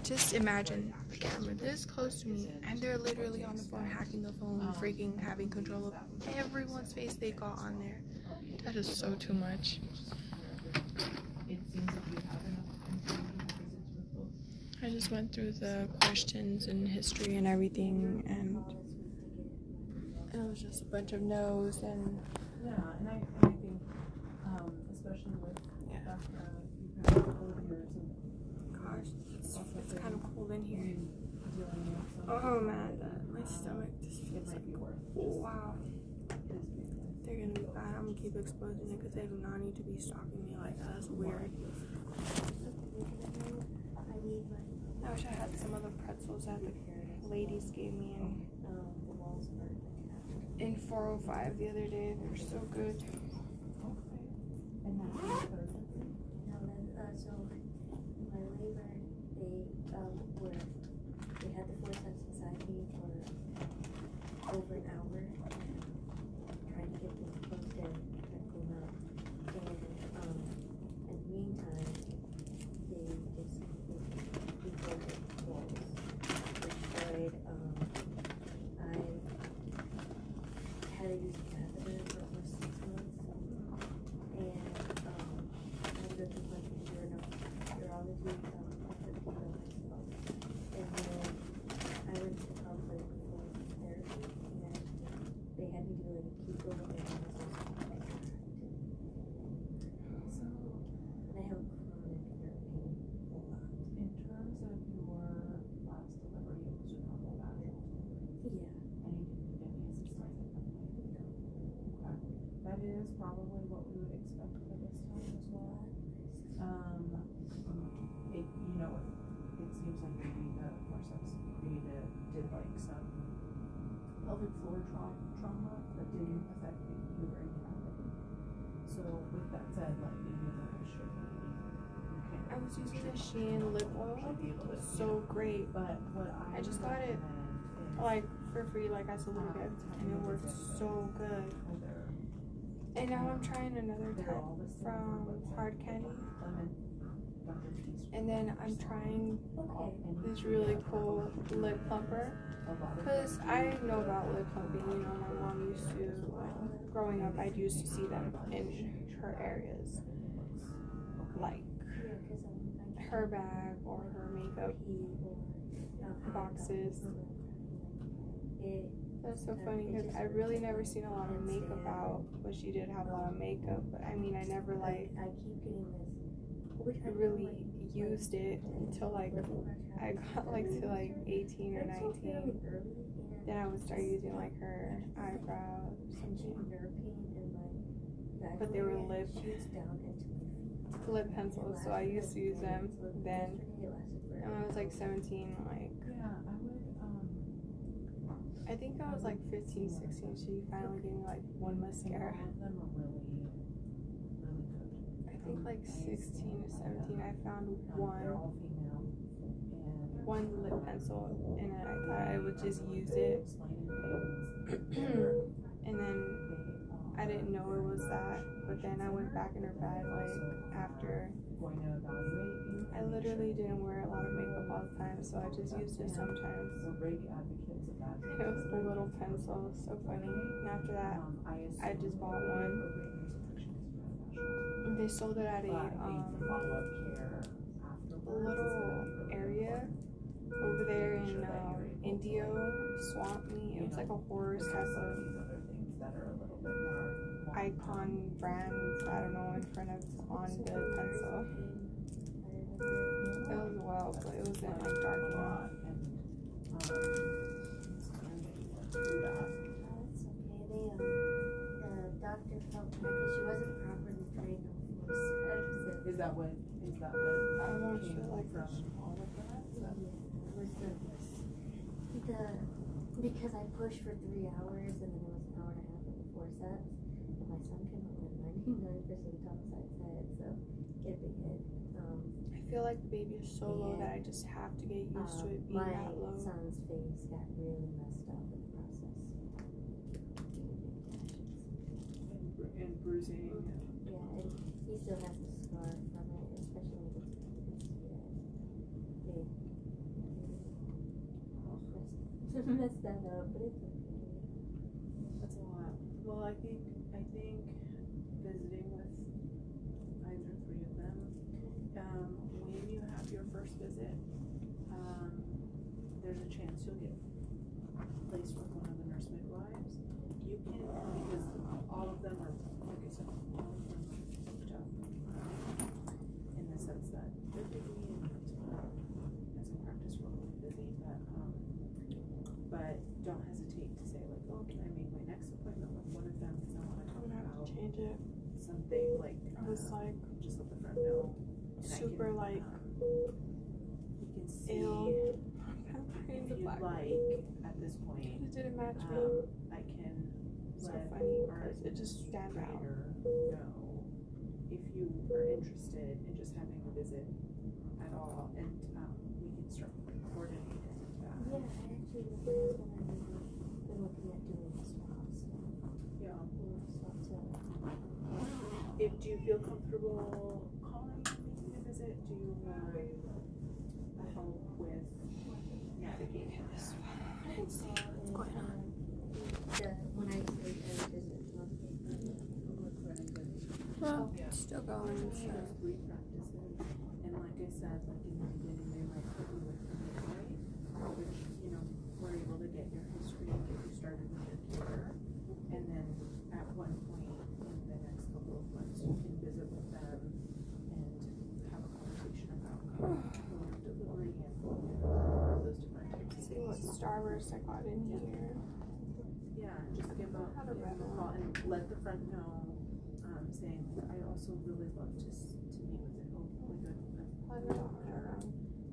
Just imagine the camera this close to me, and they're literally on the phone, hacking the phone, freaking having control of everyone's face they got on there. That is so too much. I just went through the questions and history and everything, and it was just a bunch of no's and yeah, and I think especially with you've had a couple of years of gosh, it's kind of cold in here. Oh man, my stomach just feels like wow. They're gonna be bad. I'm gonna keep exposing it because they do not need to be stalking me like that. That's weird. I wish I had some of the pretzels that the ladies gave me in 405 the other day. They're so good. So my labor, they had the forceps inside me for over an hour, trying to get them closed in, trying to pull them out. And in the meantime, they just broke the walls, destroyed. I had to use a catheter for almost 6 months, and I ended up with like urology orthopedic myself. And then I went to Conflict for therapy, and they had me do like a Kegel and so I have chronic nerve pain a lot. In terms of your last delivery, it was your normal vaginal delivery? Yeah. And you didn't get any assistance at that point? No. Okay. That is probably what we would expect for this time as well. It seems like maybe the forceps did like some pelvic floor trauma that didn't affect the uterine cavity. So with that said, like the uterus should be. I was using the Shein lip oil. So great. But what I just got it like for free, like as a little gift, and it worked so good. And now I'm trying another type from Hard Candy. And then I'm trying this really cool lip plumper. Because I know about lip plumping, you know, my mom used to, growing up, I used to see them in her areas. Like her bag or her makeup boxes. That's so funny because I really never seen a lot of makeup out, but she did have a lot of makeup. But I mean, I never like really used it until like I got like to like 18 or 19. Then I would start using like her eyebrows or something. But they were lip pencils, so I used to use them then. And when I was like 17, like I think I was like 15, 16. She finally gave me like one mascara. I think like 16 or 17, I found one lip pencil, and I thought I would just use it. And then I didn't know it was that, but then I went back in her bag like after. I literally didn't wear a lot of makeup all the time, so I just used it sometimes. It was a little pencil, so funny. And after that, I just bought one. They sold it at a little area over there in Indio, Swamp Me. It was like a horse type of icon brand, I don't know, in front of on the pencil. It was wild, but it wasn't like dark enough. That's okay. The doctor felt bad because she wasn't properly trained on forceps. Is that what I'm not sure, like all of that? Because I pushed for 3 hours and then it was an hour and a half of the forceps, and my son came up with 99% topside head, so get a big head. I feel like the baby is so low that I just have to get used to it being that low. My son's face got really messed up in the process. And bruising. Yeah, and he still has a scar from it, especially when it's big. messed that up, but it's okay. That's a lot. Well, I think visiting with either three of them, when you have your first visit, there's a chance you'll get placed with one of the nurse midwives. You can, because all of them are, like I said, all of them are booked up, in the sense that they're busy and as a practice we're really busy, but don't hesitate to say like, oh, can I make my next appointment with one of them because I want to talk I'm gonna have about to change it. something like, I was like just let the friend know. And super I can, like you can see ill. if The you'd black like at this point, it didn't match me. I can So let funny our because it just stand out. trainer know if you are interested in just having a visit at all, and we can start coordinating that. Yeah, I actually, my husband and I have been looking at doing this now, so Yeah. we'll swap to. If do you feel comfortable calling and making a visit? Do you want help with navigating this? What's going on? When I say visit, Well, Yeah. still going. So. There's 3 practices, and like I said, like in the beginning, they might put you with the midwife, which, you know, we're able to get your history and get you started with your care, and then at one point in the next couple of months, you can visit with them and have a conversation about delivery and those different types of See what things. Starburst I got in here. Yeah, just give a How to read call and let the friend know, saying, I also really love to meet with a good I don't know.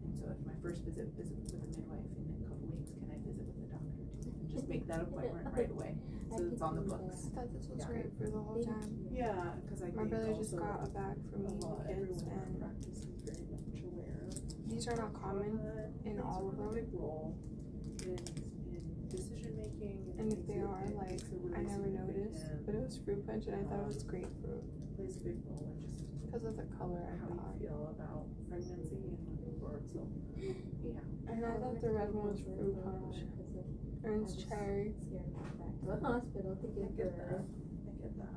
and so if my first visit is with a midwife in a couple weeks, can I visit with the doctor too? And just make that appointment right away, so it's on the books. I thought this was Yeah. great for the whole time. Yeah, because I My think brother just also got a bag for me well, and kids, everyone in and practice is very much aware of these are not common in all of a them. big role in decision making, And if they are, like, I never noticed, but it was fruit punch, and I thought it was grapefruit plays a big role in just because of the color I how you thought. feel about pregnancy and moving forward. So, yeah. And I thought the red one was fruit punch. Orange cherry. Scared to go back to the hospital to I give get that. birth. I get that.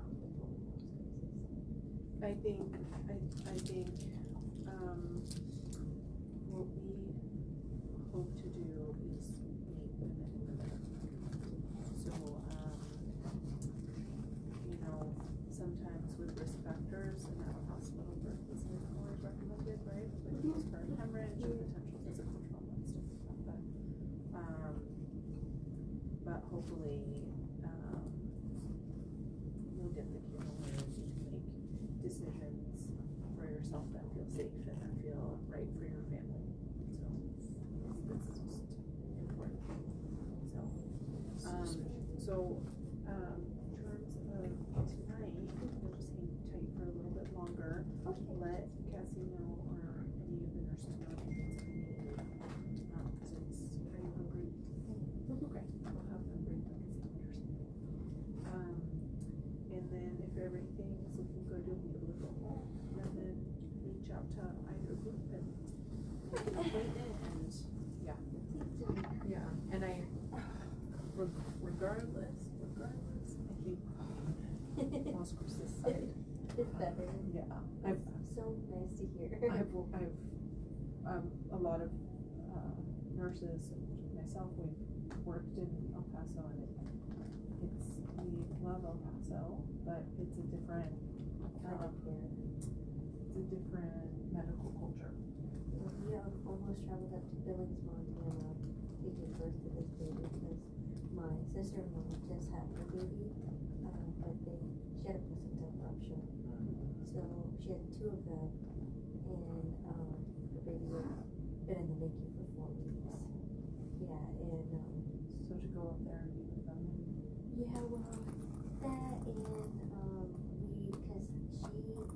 I think, what we hope to do is meet women in the middle. So, you know, sometimes with risk factors, and at a hospital birth isn't always recommended, right? Like postpartum hemorrhage and potential physical trauma and stuff like that. But hopefully, you'll get the care where you can make decisions for yourself that feel safe and that feel right for your family. So, this is just important. So, in terms of tonight, we'll just hang tight for a little bit longer. Okay. Let Cassie know, or any of the nurses know if you need because it's, are you hungry? Okay, I'll have them bring back a sandwich or something. And then if everything is looking good, you'll be able to go home and then reach out to either group and make an appointment and and I regardless, I think Oscar's this side. It's better. Yeah. So nice to hear. I've a lot of nurses and myself, we've worked in El Paso, and we love El Paso, but it's a different medical culture. We almost traveled up to Billings, Montana to give birth to this baby because my sister-in-law just had her baby, but she had a placenta rupture. So she had 2 of them, and the baby had been in the NICU for 4 weeks. Yeah, and So to go up there and be with them. yeah, well, that and because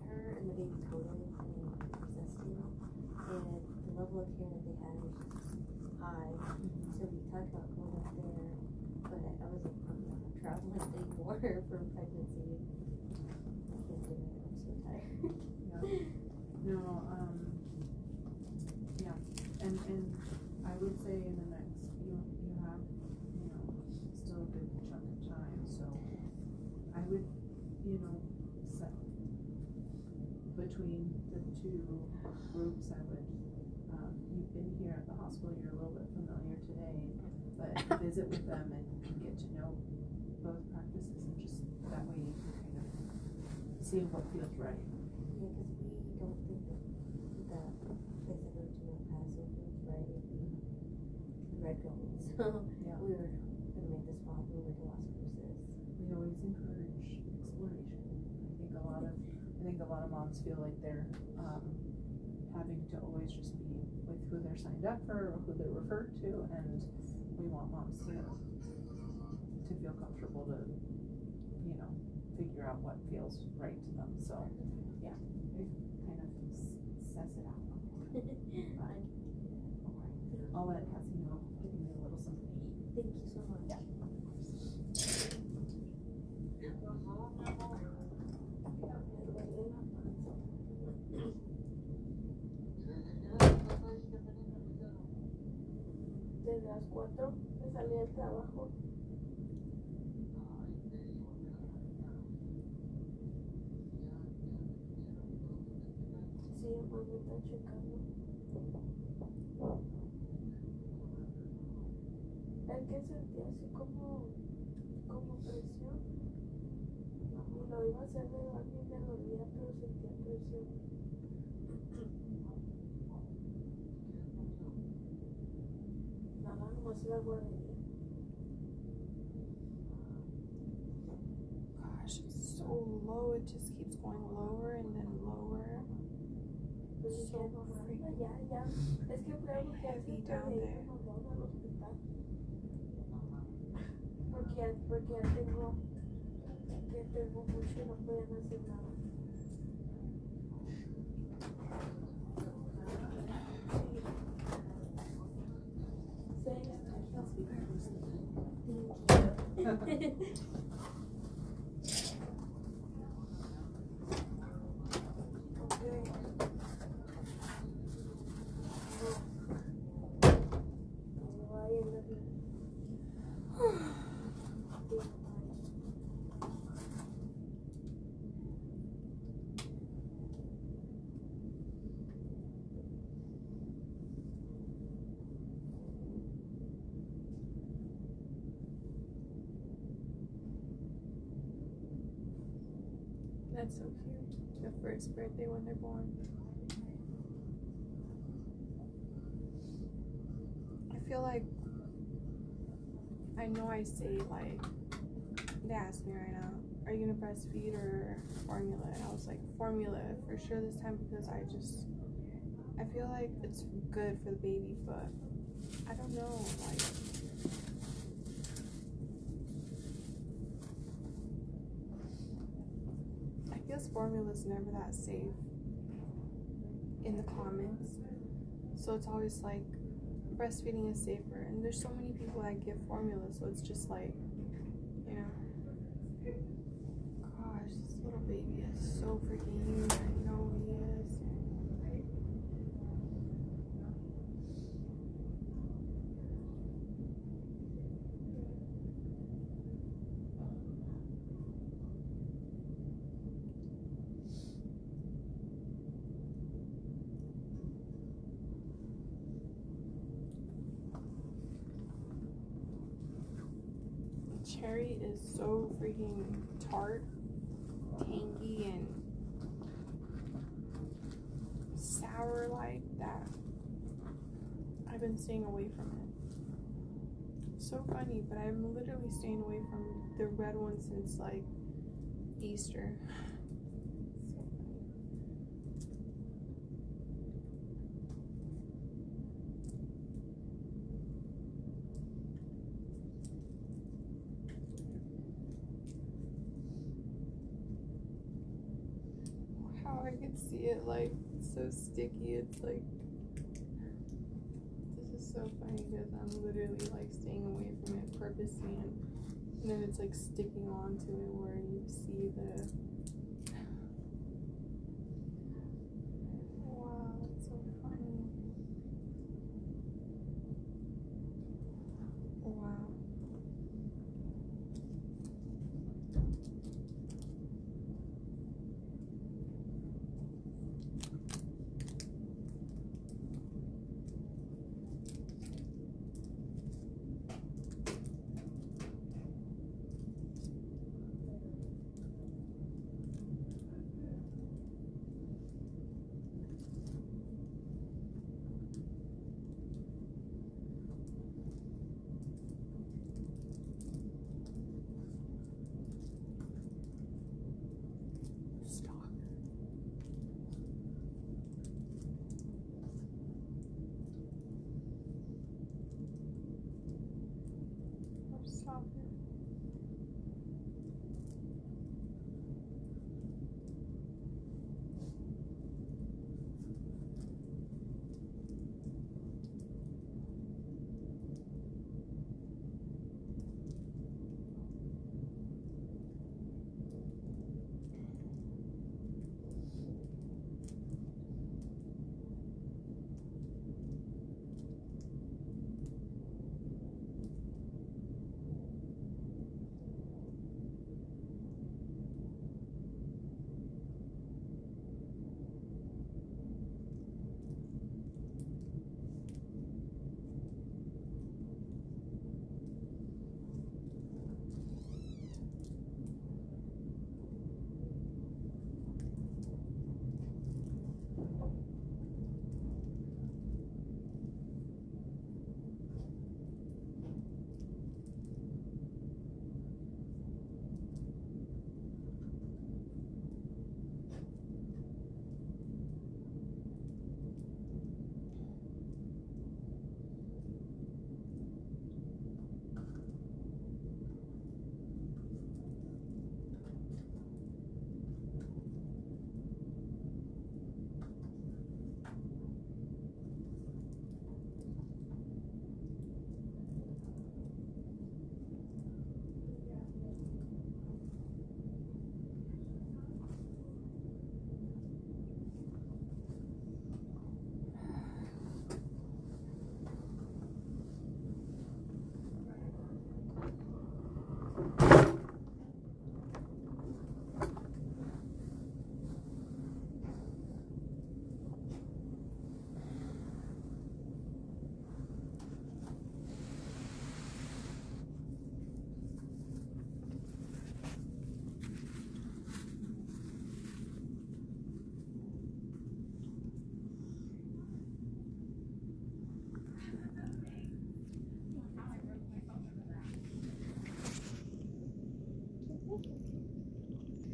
her and the baby totally existing, and the level of care that they had was just high. So we talked about going up there, but I was like, I'm not traveling anymore for pregnancy. I can't do it. I'm so tired. No, yeah, and I would say in the next, you have to groups, I would, you've been here at the hospital, you're a little bit familiar today, but visit with them and get to know both practices, and just that way you can kind of see what feels right. Yeah, because we don't think that the place that we're doing passing feels right if we read going. So Yeah. we were gonna make this swap and make a lot of process. We always encourage exploration. I think a lot of moms feel like they're having to always just be with who they're signed up for or who they're referred to, and we want moms to feel comfortable to, you know, figure out what feels right to them. So yeah, it kind of says it out. I'll let Cassie know, giving you a little something to eat. Thank you so much. Yeah. Desde las 4 me salí del trabajo. Sí, mamá me está checando. Es que sentí así como presión. Y lo iba a hacer de baño y me dolía, pero sentía presión. Nada, nomás la guardería. Gosh, it's so low. It just keeps going lower and then lower. Pues dije, So no, freaking ya. Es que fue algo que heavy hace down there. nos vamos al hospital. Porque ya tengo mucho y no podían hacer nada. That's so cute. The first birthday when they're born. I feel like, I know I say like, they asked me right now, are you gonna breastfeed or formula? And I was like, formula for sure this time, because I feel like it's good for the baby, but I don't know, like, I guess formula's never that safe in the comments, so it's always like breastfeeding is safer, and there's so many people that give formula, so it's just like, you know, gosh, this little baby is so freaking huge. I know he is. Cherry is so freaking tart, tangy, and sour like that. I've been staying away from it. So funny, but I'm literally staying away from the red one since like Easter. So funny. How I could see it like so sticky. It's like, this is so funny because I'm literally like staying away from it purposely, and then it's like sticking onto it where you see the